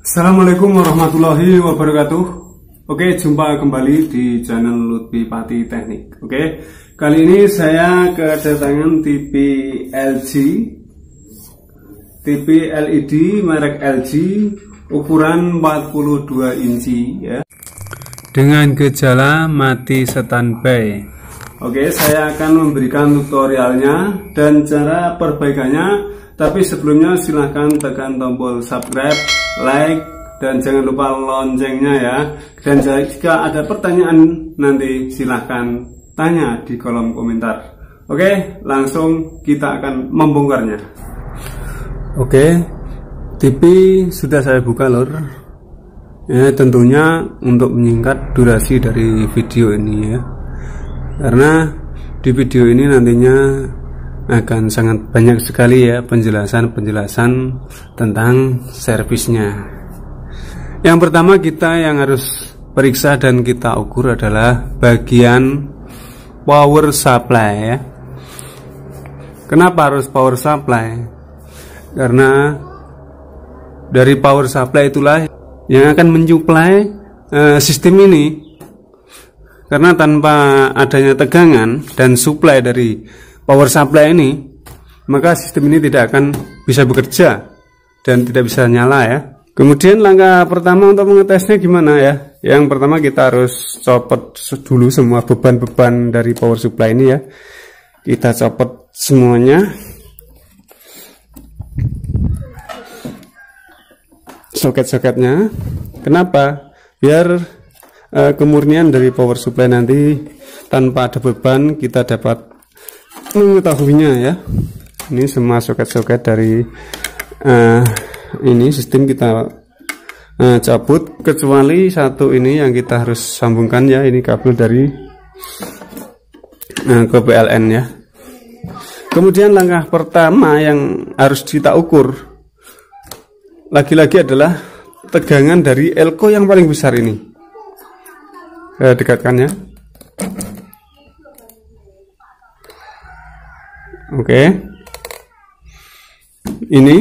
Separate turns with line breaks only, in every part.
Assalamualaikum warahmatullahi wabarakatuh. Oke, jumpa kembali di channel Lutfi Pati Teknik. Oke, kali ini saya kedatangan TV LG, TV LED merek LG ukuran 42 inci ya, dengan gejala mati standby. Oke, saya akan memberikan tutorialnya dan cara perbaikannya. Tapi sebelumnya silahkan tekan tombol subscribe, like, dan jangan lupa loncengnya ya. Dan jika ada pertanyaan nanti silahkan tanya di kolom komentar. Oke, langsung kita akan membongkarnya. Oke, TV sudah saya buka lor. Ya, tentunya untuk menyingkat durasi dari video ini ya. Karena di video ini nantinya akan sangat banyak sekali ya penjelasan tentang servisnya. Yang pertama kita yang harus periksa dan kita ukur adalah bagian power supply ya. Kenapa harus power supply? Karena dari power supply itulah yang akan mensuplai sistem ini. Karena tanpa adanya tegangan dan supply dari power supply ini, maka sistem ini tidak akan bisa bekerja dan tidak bisa nyala ya. Kemudian langkah pertama untuk mengetesnya gimana ya? Yang pertama kita harus copot dulu semua beban-beban dari power supply ini ya. Kita copot semuanya. Soket-soketnya. Kenapa? Biar kemurnian dari power supply nanti tanpa ada beban kita dapat mengetahuinya ya. Ini semua soket-soket dari ini sistem kita cabut, kecuali satu ini yang kita harus sambungkan ya. Ini kabel dari ke PLN ya. Kemudian langkah pertama yang harus kita ukur lagi-lagi adalah tegangan dari elko yang paling besar ini. Dekatkan ya. Oke, ini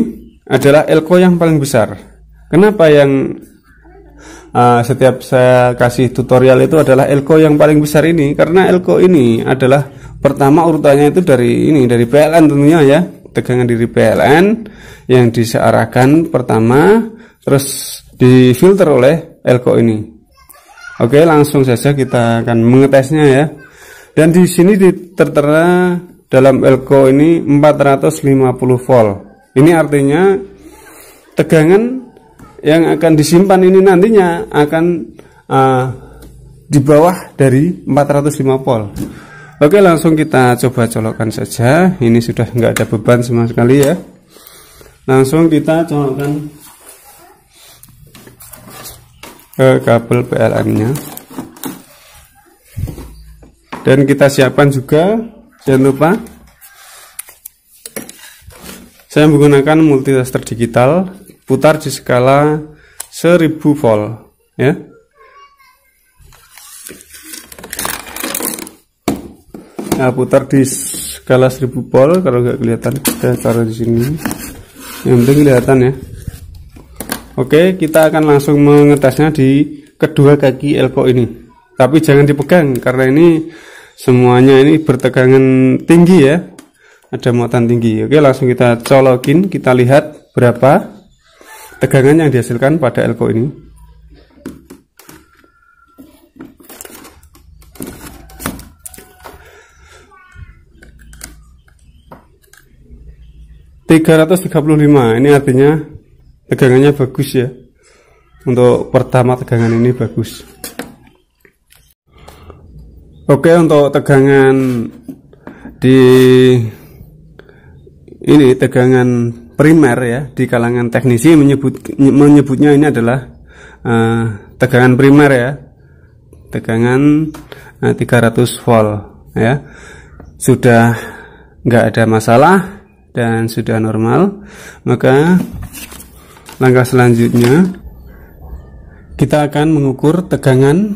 adalah elko yang paling besar. Kenapa yang setiap saya kasih tutorial itu adalah elko yang paling besar ini? Karena elko ini adalah pertama urutannya itu dari PLN tentunya ya. Tegangan dari PLN yang disearahkan pertama, terus difilter oleh elko ini. Oke, langsung saja kita akan mengetesnya ya. Dan di sini tertera dalam elko ini 450 volt. Ini artinya tegangan yang akan disimpan ini nantinya akan di bawah dari 405 volt. Oke, langsung kita coba colokkan saja. Ini sudah nggak ada beban sama sekali ya. Langsung kita colokkan ke kabel PLN-nya. Dan kita siapkan juga, jangan lupa saya menggunakan multitester digital, putar di skala 1000 volt ya. Nah, putar di skala 1000 volt. Kalau nggak kelihatan kita taruh di sini, yang penting kelihatan ya. Oke, kita akan langsung mengetesnya di kedua kaki elko ini, tapi jangan dipegang karena ini semuanya ini bertegangan tinggi ya, ada muatan tinggi. Oke, langsung kita colokin, kita lihat berapa tegangan yang dihasilkan pada elko ini. (335). Ini artinya tegangannya bagus ya. Untuk pertama tegangan ini bagus. Oke, untuk tegangan di ini tegangan primer ya, di kalangan teknisi menyebutnya ini adalah tegangan primer ya. Tegangan 300 volt ya. Sudah nggak ada masalah dan sudah normal, maka langkah selanjutnya kita akan mengukur tegangan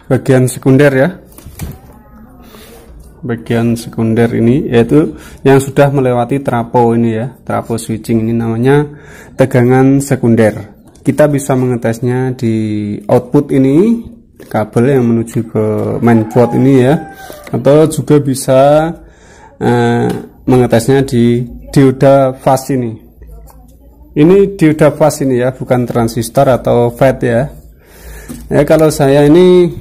bagian sekunder ya. bagian sekunder ini, yaitu yang sudah melewati trapo ini ya, trapo switching ini namanya tegangan sekunder. Kita bisa mengetesnya di output ini, kabel yang menuju ke mainboard ini ya, atau juga bisa mengetesnya di dioda fast ini. Ini dioda fast ini ya, bukan transistor atau FET ya. Ya kalau saya ini,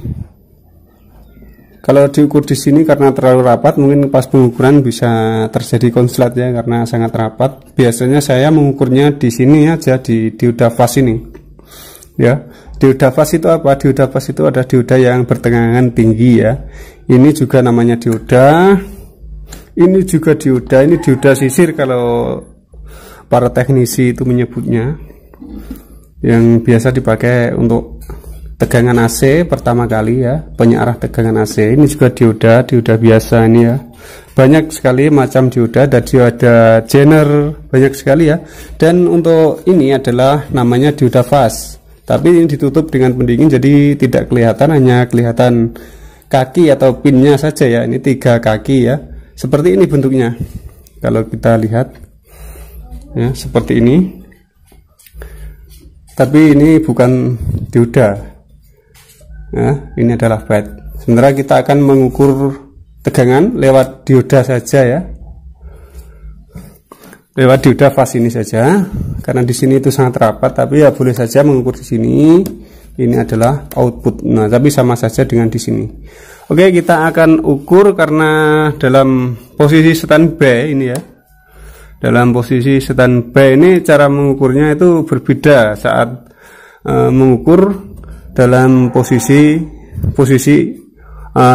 kalau diukur di sini karena terlalu rapat, mungkin pas pengukuran bisa terjadi konslet ya, karena sangat rapat. Biasanya saya mengukurnya di sini aja, di dioda fast ini. Ya, dioda fast itu apa? Dioda fast itu ada dioda yang bertegangan tinggi ya. Ini juga namanya dioda. Ini juga dioda. Ini dioda sisir kalau para teknisi itu menyebutnya. Yang biasa dipakai untuk tegangan AC pertama kali ya, penyarah tegangan AC. Ini juga dioda biasa ini ya. Banyak sekali macam dioda, ada dioda Zener, banyak sekali ya. Dan untuk ini adalah namanya dioda fast. Tapi ini ditutup dengan pendingin, jadi tidak kelihatan, hanya kelihatan kaki atau pinnya saja ya. Ini 3 kaki ya. Seperti ini bentuknya. Kalau kita lihat ya, seperti ini. Tapi ini bukan dioda. Nah, ini adalah FET. Sementara kita akan mengukur tegangan lewat dioda saja ya, lewat dioda fast ini saja, karena di sini itu sangat rapat. Tapi ya boleh saja mengukur di sini. Ini adalah output. Nah, tapi sama saja dengan di sini. Oke, kita akan ukur karena dalam posisi standby ini ya. Dalam posisi standby ini cara mengukurnya itu berbeda saat mengukur dalam posisi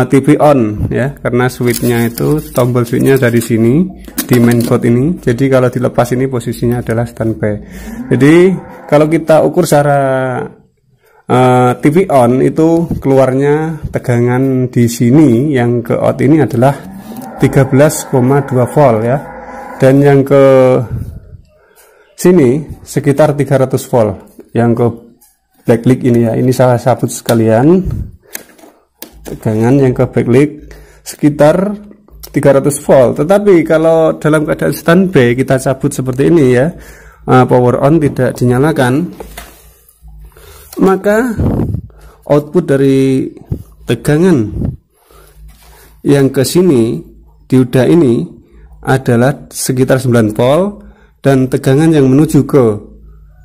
TV on ya, karena switchnya itu, tombol switchnya dari sini di mainboard ini. Jadi kalau dilepas ini posisinya adalah standby. Jadi kalau kita ukur secara TV on itu keluarnya tegangan di sini, yang ke out ini adalah 13,2 volt ya, dan yang ke sini sekitar 300 volt. Yang ke backlight ini ya, ini saya sabut sekalian, tegangan yang ke backlight sekitar 300 volt. Tetapi kalau dalam keadaan standby kita cabut seperti ini ya, power on tidak dinyalakan, maka output dari tegangan yang ke sini dioda ini adalah sekitar 9 volt, dan tegangan yang menuju ke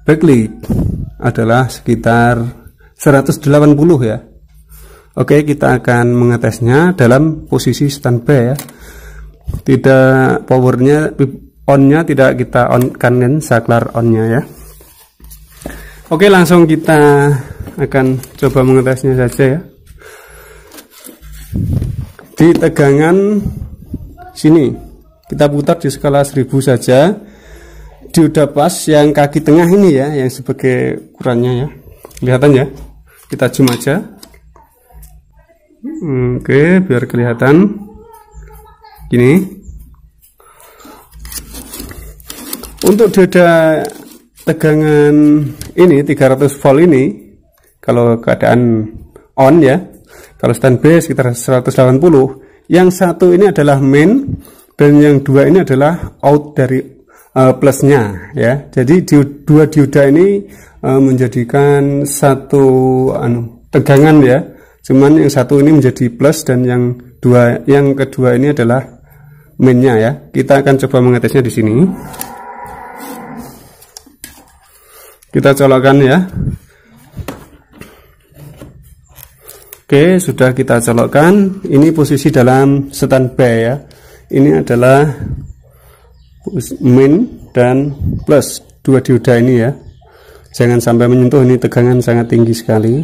backlight adalah sekitar 180 ya. Oke, kita akan mengetesnya dalam posisi standby ya. Tidak, powernya, onnya tidak kita on kan, saklar onnya ya. Oke, langsung kita akan coba mengetesnya saja ya. Di tegangan sini kita putar di skala 1000 saja. Dioda pas yang kaki tengah ini ya, yang sebagai ukurannya ya, kelihatan ya. Kita zoom aja. Oke, biar kelihatan gini. Untuk dioda tegangan ini 300 volt ini, kalau keadaan on ya, kalau standby sekitar 180. Yang satu ini adalah main, dan yang dua ini adalah out dari plusnya ya. Jadi dua dioda ini menjadikan satu tegangan ya. Cuman yang satu ini menjadi plus, dan yang kedua ini adalah mainnya ya. Kita akan coba mengetesnya di sini. Kita colokkan ya. Oke, sudah kita colokkan. Ini posisi dalam standby ya. Ini adalah min dan plus, dua dioda ini ya. Jangan sampai menyentuh, ini tegangan sangat tinggi sekali.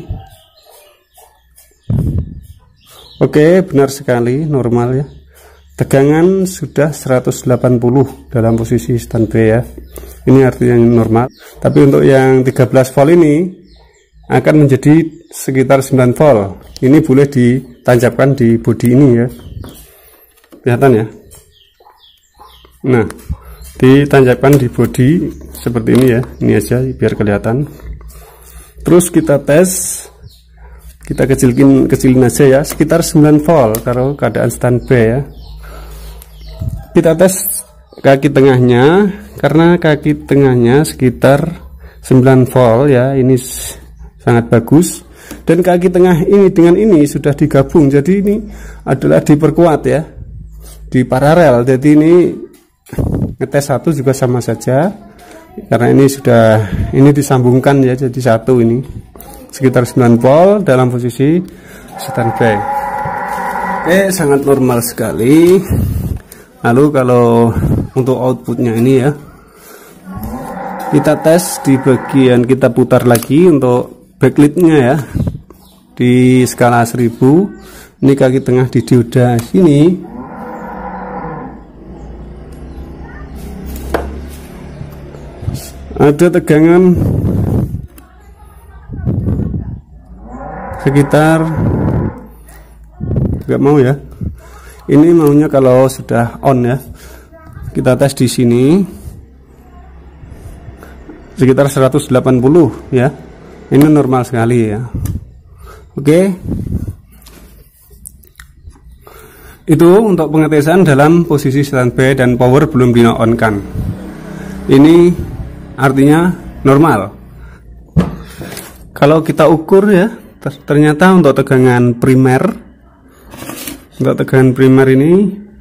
Oke, benar sekali, normal ya. Tegangan sudah 180 dalam posisi standby ya. Ini artinya normal. Tapi untuk yang 13 volt ini akan menjadi sekitar 9 volt. Ini boleh ditancapkan di bodi ini ya. Kelihatan ya. Nah, ditancapkan di bodi seperti ini ya. Ini aja biar kelihatan. Terus kita tes Kita kecilin aja ya, sekitar 9 volt kalau keadaan standby ya. Kita tes kaki tengahnya, karena kaki tengahnya sekitar 9 volt ya, ini sangat bagus. Dan kaki tengah ini dengan ini sudah digabung, jadi ini adalah diperkuat ya, di paralel. Jadi ini ngetes satu juga sama saja, karena ini disambungkan ya, jadi satu ini sekitar 9 volt dalam posisi standby. Oke, sangat normal sekali. Lalu kalau untuk outputnya ini ya, kita tes di bagian, kita putar lagi untuk backlightnya ya, di skala 1000. Ini kaki tengah di dioda sini ada tegangan sekitar, nggak mau ya, ini maunya kalau sudah on ya. Kita tes di sini sekitar 180 ya, ini normal sekali ya. Oke, itu untuk pengetesan dalam posisi standby dan power belum di on kan. Ini artinya normal. Kalau kita ukur ya, ternyata untuk tegangan primer ini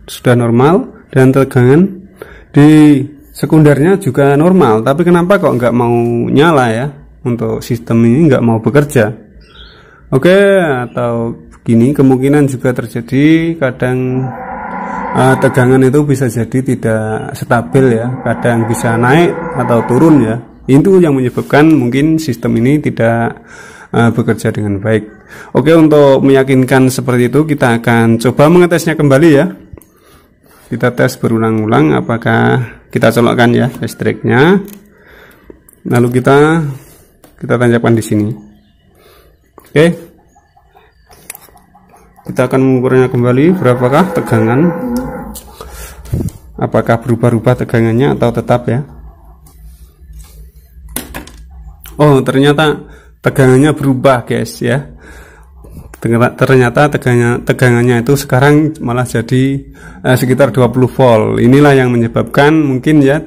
sudah normal, dan tegangan di sekundernya juga normal. Tapi kenapa kok nggak mau nyala ya, untuk sistem ini nggak mau bekerja? Oke, atau gini, kemungkinan juga terjadi, kadang tegangan itu bisa jadi tidak stabil ya, kadang bisa naik atau turun ya. Itu yang menyebabkan mungkin sistem ini tidak bekerja dengan baik. Oke, untuk meyakinkan seperti itu, kita akan coba mengetesnya kembali ya. Kita tes berulang-ulang, apakah kita colokkan ya listriknya, lalu kita tancapkan di sini. Oke, kita akan mengukurnya kembali, berapakah tegangan, apakah berubah-ubah tegangannya atau tetap ya. Oh, ternyata tegangannya berubah guys ya. Ternyata tegangannya itu sekarang malah jadi sekitar 20 volt. Inilah yang menyebabkan mungkin ya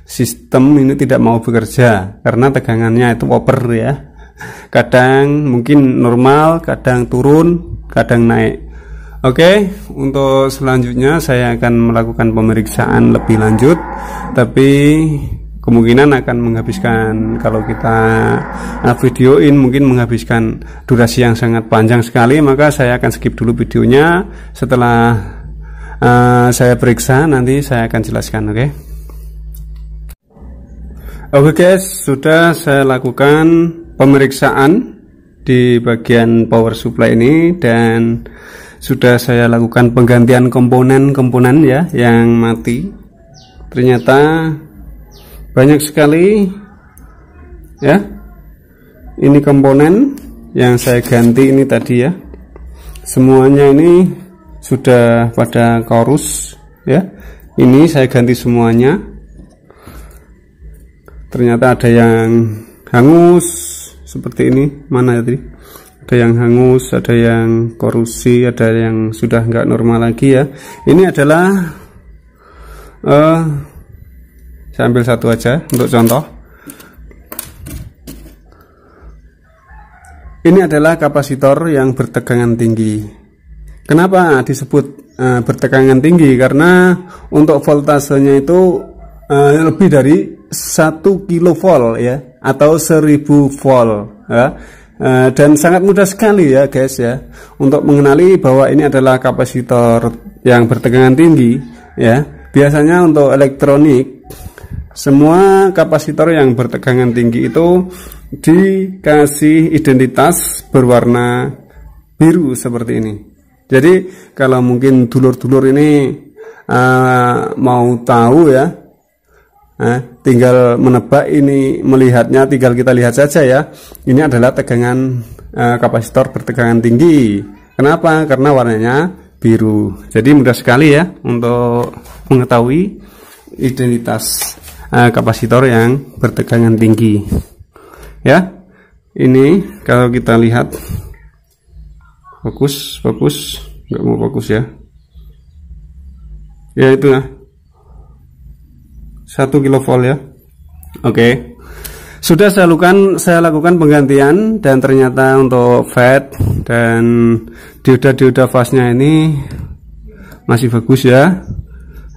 sistem ini tidak mau bekerja, karena tegangannya itu over ya. Kadang mungkin normal, kadang turun, kadang naik. Oke, untuk selanjutnya saya akan melakukan pemeriksaan lebih lanjut, tapi kemungkinan akan menghabiskan, kalau kita videoin mungkin menghabiskan durasi yang sangat panjang sekali, maka saya akan skip dulu videonya. Setelah saya periksa, nanti saya akan jelaskan. Oke guys, sudah saya lakukan pemeriksaan di bagian power supply ini, dan sudah saya lakukan penggantian komponen ya yang mati. Ternyata banyak sekali ya, ini komponen yang saya ganti ini tadi ya, semuanya ini sudah pada chorus ya. Ini saya ganti semuanya. Ternyata ada yang hangus seperti ini, mana tadi, ada yang hangus, ada yang korusi, ada yang sudah nggak normal lagi ya. Ini adalah saya ambil satu aja untuk contoh. Ini adalah kapasitor yang bertegangan tinggi. Kenapa disebut bertegangan tinggi? Karena untuk voltasenya itu lebih dari 1 kilovolt ya, atau 1000 volt ya. Dan sangat mudah sekali ya guys ya, untuk mengenali bahwa ini adalah kapasitor yang bertegangan tinggi ya. Biasanya untuk elektronik, semua kapasitor yang bertegangan tinggi itu dikasih identitas berwarna biru seperti ini. Jadi kalau mungkin dulur-dulur ini mau tahu ya, tinggal menebak ini, melihatnya tinggal kita lihat saja ya. Ini adalah tegangan kapasitor bertegangan tinggi. Kenapa? Karena warnanya biru. Jadi mudah sekali ya untuk mengetahui identitas kapasitor yang bertegangan tinggi ya. Ini kalau kita lihat fokus, nggak mau fokus ya. Ya itu ya, 1 kilovolt ya. Oke. Sudah saya lakukan penggantian, dan ternyata untuk FET dan dioda fase-nya ini masih bagus ya.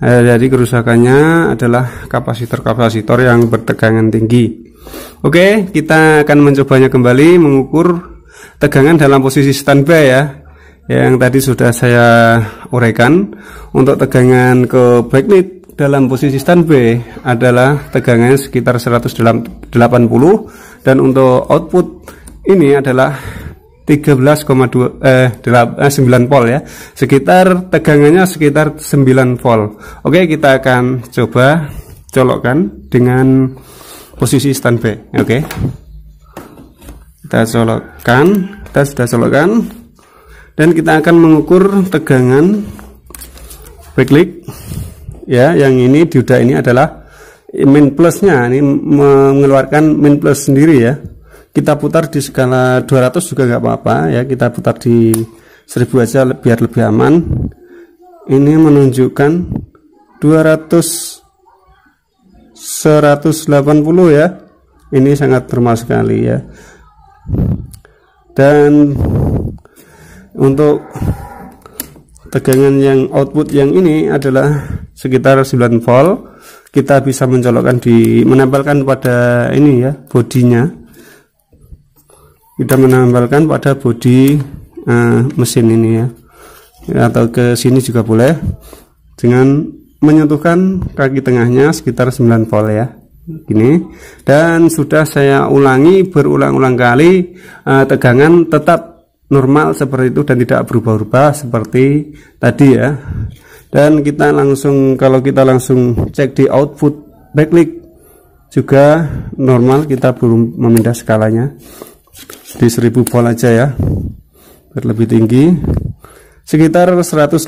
Jadi kerusakannya adalah kapasitor yang bertegangan tinggi. Oke, kita akan mencobanya kembali, mengukur tegangan dalam posisi standby ya. Yang tadi sudah saya uraikan. Untuk tegangan ke backlight dalam posisi standby adalah tegangannya sekitar 180, dan untuk output ini adalah 13,9 volt ya. Sekitar tegangannya sekitar 9 volt. Oke, kita akan coba colokkan dengan posisi standby. Oke. Kita sudah colokkan, dan kita akan mengukur tegangan backlight. Ya, yang ini dioda ini adalah min plusnya, ini mengeluarkan min plus sendiri ya. Kita putar di skala 200 juga nggak apa-apa ya, kita putar di 1000 aja biar lebih aman. Ini menunjukkan 180 ya. Ini sangat normal sekali ya. Dan untuk tegangan yang output yang ini adalah sekitar 9 volt. Kita bisa menempelkan pada ini ya, bodinya. Kita menempelkan pada bodi mesin ini ya, atau ke sini juga boleh, dengan menyentuhkan kaki tengahnya sekitar 9 volt ya. Gini, dan sudah saya ulangi berulang-ulang kali, tegangan tetap normal seperti itu dan tidak berubah-ubah seperti tadi ya. Dan kita langsung, kalau kita langsung cek di output backlight juga normal, kita belum memindah skalanya di 1000 volt aja ya, biar lebih tinggi sekitar 180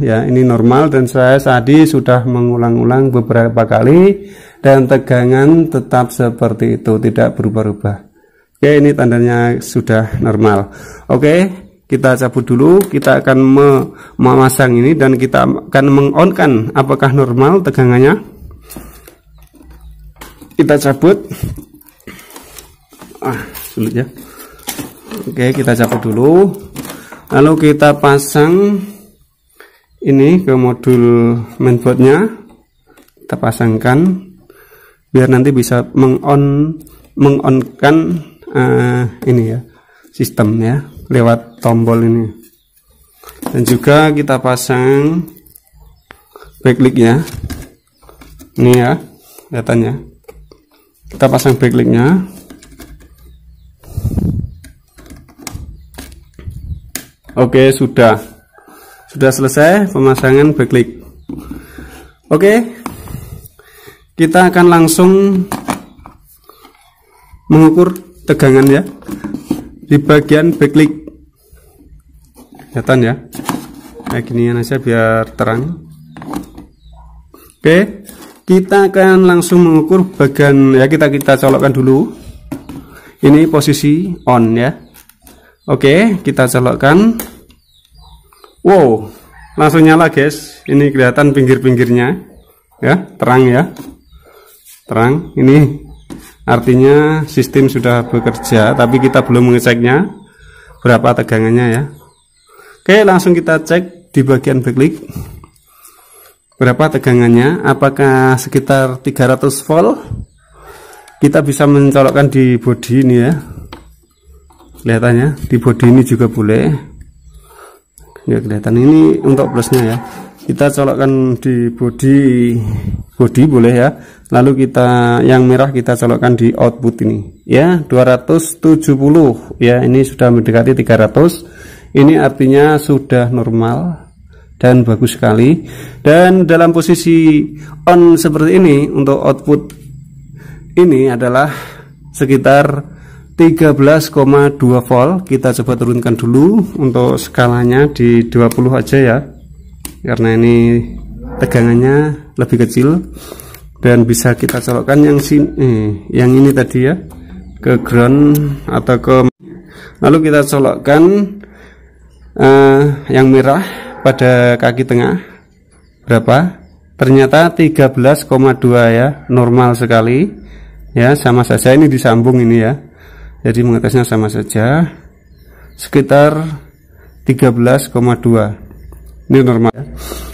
ya, ini normal. Dan saya tadi sudah mengulang-ulang beberapa kali, dan tegangan tetap seperti itu, tidak berubah-ubah. Oke, ini tandanya sudah normal. Oke, kita cabut dulu. Kita akan memasang ini, dan kita akan meng-on-kan apakah normal tegangannya. Kita cabut. Sulit ya. Oke, kita cabut dulu. Lalu kita pasang ini ke modul mainboardnya. Kita pasangkan biar nanti bisa meng-on-kan ini ya, sistem ya, lewat tombol ini. Dan juga kita pasang backlight-nya ini ya, kelihatannya. Kita pasang backlight-nya. Oke, sudah selesai pemasangan backlight. Oke, kita akan langsung mengukur tegangan ya di bagian backlight. Kelihatan ya, kayak ginian aja biar terang. Oke, kita akan langsung mengukur bagian ya, kita colokkan dulu. Ini posisi on ya. Oke, kita colokkan. Wow, langsung nyala guys. Ini kelihatan pinggir-pinggirnya ya, terang ya, terang. Ini artinya sistem sudah bekerja, tapi kita belum mengeceknya berapa tegangannya ya. Oke, langsung kita cek di bagian backlight berapa tegangannya, apakah sekitar 300 volt. Kita bisa mencolokkan di bodi ini ya, kelihatannya di bodi ini juga boleh ya, kelihatan ini untuk plusnya ya. Kita colokkan di bodi boleh ya. Lalu kita yang merah kita colokkan di output ini ya, 270 ya, ini sudah mendekati 300. Ini artinya sudah normal dan bagus sekali. Dan dalam posisi on seperti ini, untuk output ini adalah sekitar 13,2 volt. Kita coba turunkan dulu untuk skalanya di 20 aja ya, karena ini tegangannya lebih kecil. Dan bisa kita colokkan yang sini, yang ini tadi ya, ke ground atau ke, lalu kita colokkan yang merah pada kaki tengah berapa? Ternyata 13,2 ya, normal sekali ya, sama saja ini disambung ini ya, jadi mengetesnya sama saja sekitar 13,2, ini normal.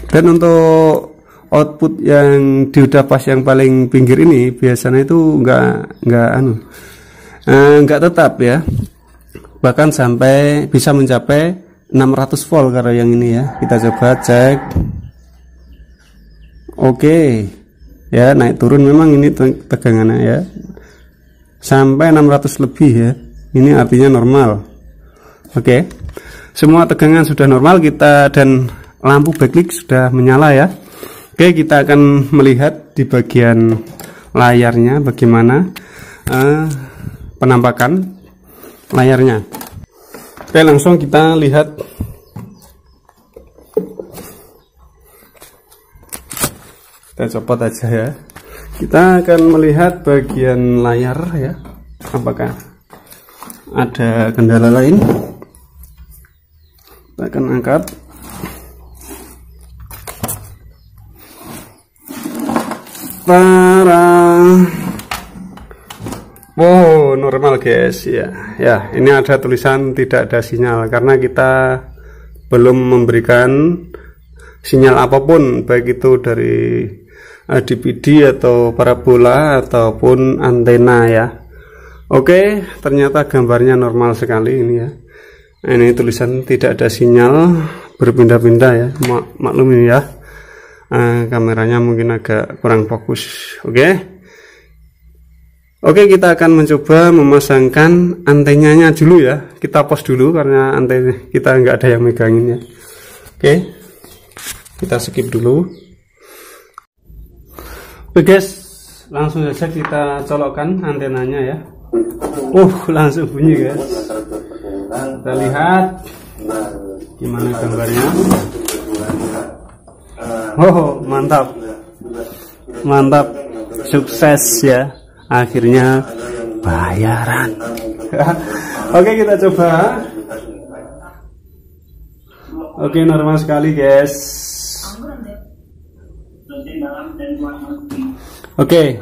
Dan untuk output yang dioda pas yang paling pinggir ini biasanya itu enggak tetap ya, bahkan sampai bisa mencapai 600 volt kalau yang ini ya. Kita coba cek. Oke ya, naik turun memang ini tegangannya ya, sampai 600 lebih ya, ini artinya normal. Oke, semua tegangan sudah normal kita, dan lampu backlight sudah menyala ya. Oke, kita akan melihat di bagian layarnya bagaimana penampakan layarnya. Oke, langsung kita lihat. Kita copot aja ya. Kita akan melihat bagian layar ya, apakah ada kendala lain. Kita akan angkat. Wow, normal guys ya. Ya, ini ada tulisan tidak ada sinyal karena kita belum memberikan sinyal apapun, baik itu dari DPD atau parabola ataupun antena ya. Oke, ternyata gambarnya normal sekali ini ya. Ini tulisan tidak ada sinyal, berpindah-pindah ya. Maklum ini ya, kameranya mungkin agak kurang fokus. Oke, kita akan mencoba memasangkan antenanya dulu ya. Kita pause dulu karena antena kita nggak ada yang megangin ya. Oke, kita skip dulu. Oke guys, langsung saja kita colokkan antenanya ya. Langsung bunyi guys. Kita lihat gimana gambarnya. Mantap, mantap, sukses ya. Akhirnya bayaran. Oke, kita coba. Oke, normal sekali guys. Oke,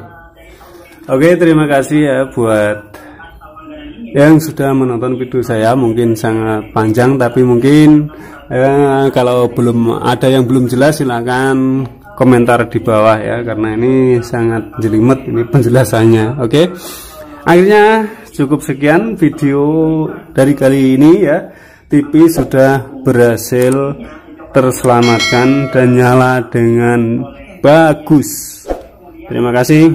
terima kasih ya buat yang sudah menonton video saya. Mungkin sangat panjang, tapi mungkin kalau belum ada yang belum jelas silahkan komentar di bawah ya, karena ini sangat jelimet ini penjelasannya. Oke, akhirnya cukup sekian video dari kali ini ya. TV sudah berhasil terselamatkan dan nyala dengan bagus. Terima kasih.